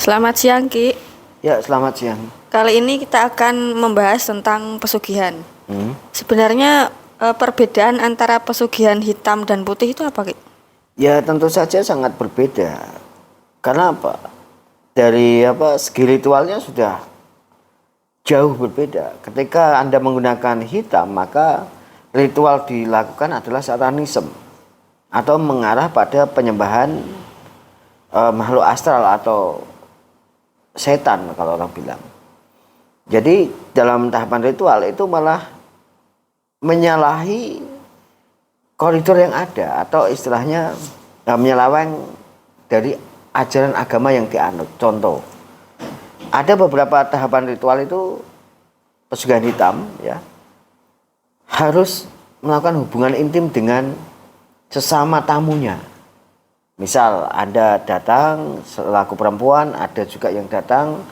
Selamat siang, Ki. Ya, selamat siang. Kali ini kita akan membahas tentang pesugihan. Hmm. Sebenarnya perbedaan antara pesugihan hitam dan putih itu apa, Ki? Ya, tentu saja sangat berbeda. Karena apa? Dari segi ritualnya sudah jauh berbeda. Ketika Anda menggunakan hitam, maka ritual dilakukan adalah satanism atau mengarah pada penyembahan makhluk astral atau setan kalau orang bilang. Jadi dalam tahapan ritual itu malah menyalahi koridor yang ada atau istilahnya menyeleweng dari ajaran agama yang dianut. Contoh, ada beberapa tahapan ritual itu pesugihan hitam ya harus melakukan hubungan intim dengan sesama tamunya. Misal Anda datang selaku perempuan, ada juga yang datang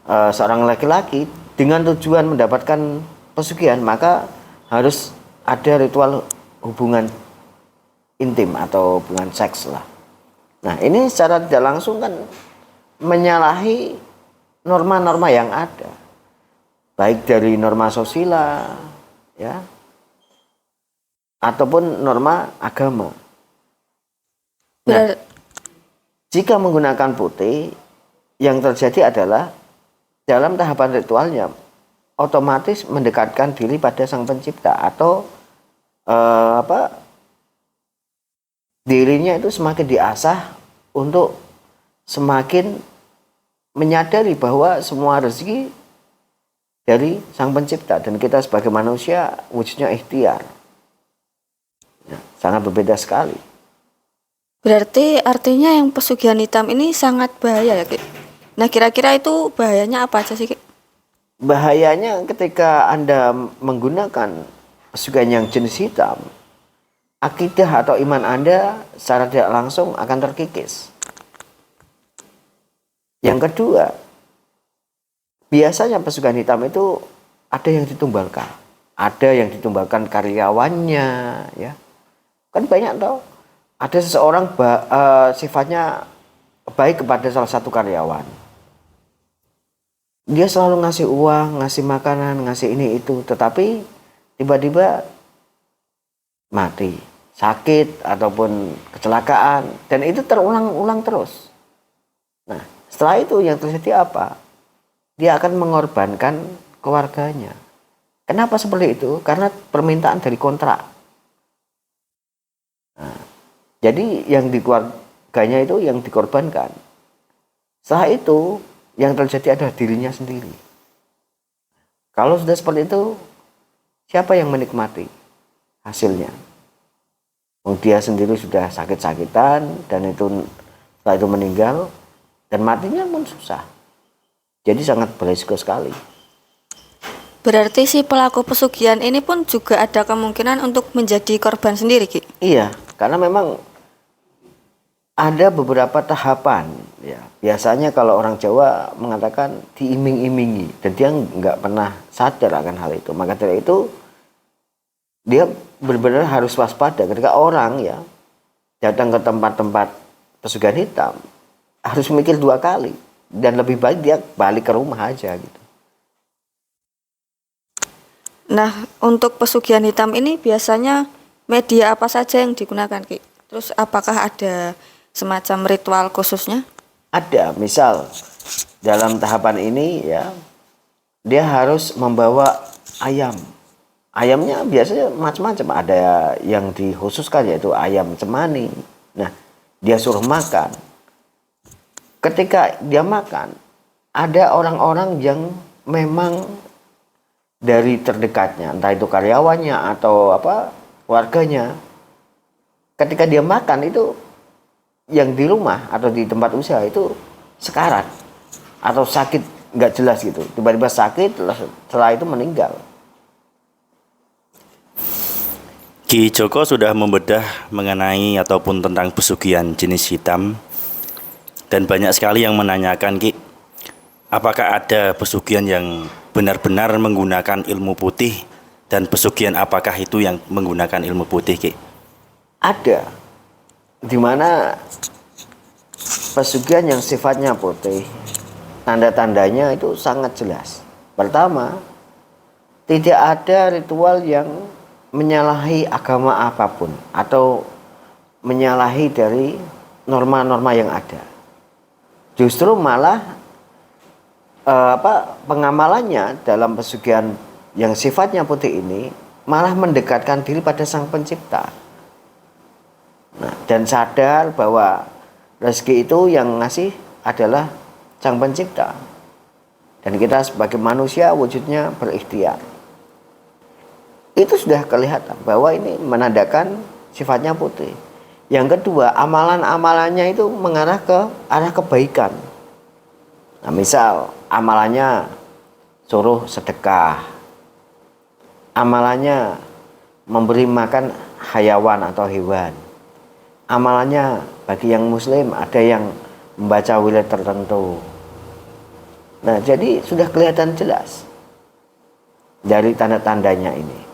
seorang laki-laki dengan tujuan mendapatkan pesugihan, maka harus ada ritual hubungan intim atau hubungan seks lah. Nah, ini secara tidak langsung kan menyalahi norma-norma yang ada, baik dari norma sosial ya ataupun norma agama. Nah, jika menggunakan putih, yang terjadi adalah dalam tahapan ritualnya otomatis mendekatkan diri pada Sang Pencipta atau dirinya itu semakin diasah untuk semakin menyadari bahwa semua rezeki dari Sang Pencipta dan kita sebagai manusia wujudnya ikhtiar. Nah, sangat berbeda sekali. Berarti artinya yang pesugihan hitam ini sangat bahaya ya, Ki? Nah, kira-kira itu bahayanya apa aja sih, Ki? Bahayanya ketika Anda menggunakan pesugihan yang jenis hitam, akidah atau iman Anda secara tidak langsung akan terkikis. Yang kedua, biasanya pesugihan hitam itu ada yang ditumbalkan. Ada yang ditumbalkan karyawannya, ya. Kan banyak toh. Ada seseorang sifatnya baik kepada salah satu karyawan. Dia selalu ngasih uang, ngasih makanan, ngasih ini itu, tetapi tiba-tiba mati, sakit ataupun kecelakaan, dan itu terulang-ulang terus. Nah, setelah itu yang terjadi apa? Dia akan mengorbankan keluarganya. Kenapa seperti itu? Karena permintaan dari kontrak. Nah, jadi yang di keluarganya itu yang dikorbankan. Setelah itu yang terjadi adalah dirinya sendiri. Kalau sudah seperti itu, siapa yang menikmati hasilnya? Dia sendiri sudah sakit-sakitan dan itu setelah itu meninggal dan matinya pun susah. Jadi sangat berisiko sekali. Berarti si pelaku pesugihan ini pun juga ada kemungkinan untuk menjadi korban sendiri, Ki? Iya, karena memang ada beberapa tahapan ya. Biasanya kalau orang Jawa mengatakan diiming-imingi dan dia nggak pernah sadar akan hal itu. Maka dari itu dia benar-benar harus waspada ketika orang ya datang ke tempat-tempat pesugihan hitam, harus mikir 2 kali dan lebih baik dia balik ke rumah aja gitu. Nah, untuk pesugihan hitam ini biasanya media apa saja yang digunakan, Ki? Terus apakah ada semacam ritual khususnya? Ada, misal dalam tahapan ini ya dia harus membawa ayam. Ayamnya biasanya macam-macam, ada yang dikhususkan yaitu ayam cemani. Nah, dia suruh makan. Ketika dia makan, ada orang-orang yang memang dari terdekatnya, entah itu karyawannya atau keluarganya. Ketika dia makan itu yang di rumah atau di tempat usaha itu sekarat atau sakit nggak jelas gitu, tiba-tiba sakit setelah itu meninggal. Ki Joko sudah membedah mengenai ataupun tentang pesugihan jenis hitam dan banyak sekali yang menanyakan, Ki, apakah ada pesugihan yang benar-benar menggunakan ilmu putih dan pesugihan apakah itu yang menggunakan ilmu putih, Ki? Ada, di mana pesugihan yang sifatnya putih tanda-tandanya itu sangat jelas. Pertama, tidak ada ritual yang menyalahi agama apapun atau menyalahi dari norma-norma yang ada. Justru malah pengamalannya dalam pesugihan yang sifatnya putih ini malah mendekatkan diri pada Sang Pencipta. Nah, dan sadar bahwa rezeki itu yang ngasih adalah Sang Pencipta. Dan kita sebagai manusia wujudnya berikhtiar. Itu sudah kelihatan bahwa ini menandakan sifatnya putih. Yang kedua, amalan-amalannya itu mengarah ke arah kebaikan. Nah, misal amalannya suruh sedekah, amalannya memberi makan hayawan atau hewan, amalannya bagi yang muslim ada yang membaca wilayah tertentu. Nah, jadi sudah kelihatan jelas dari tanda-tandanya ini.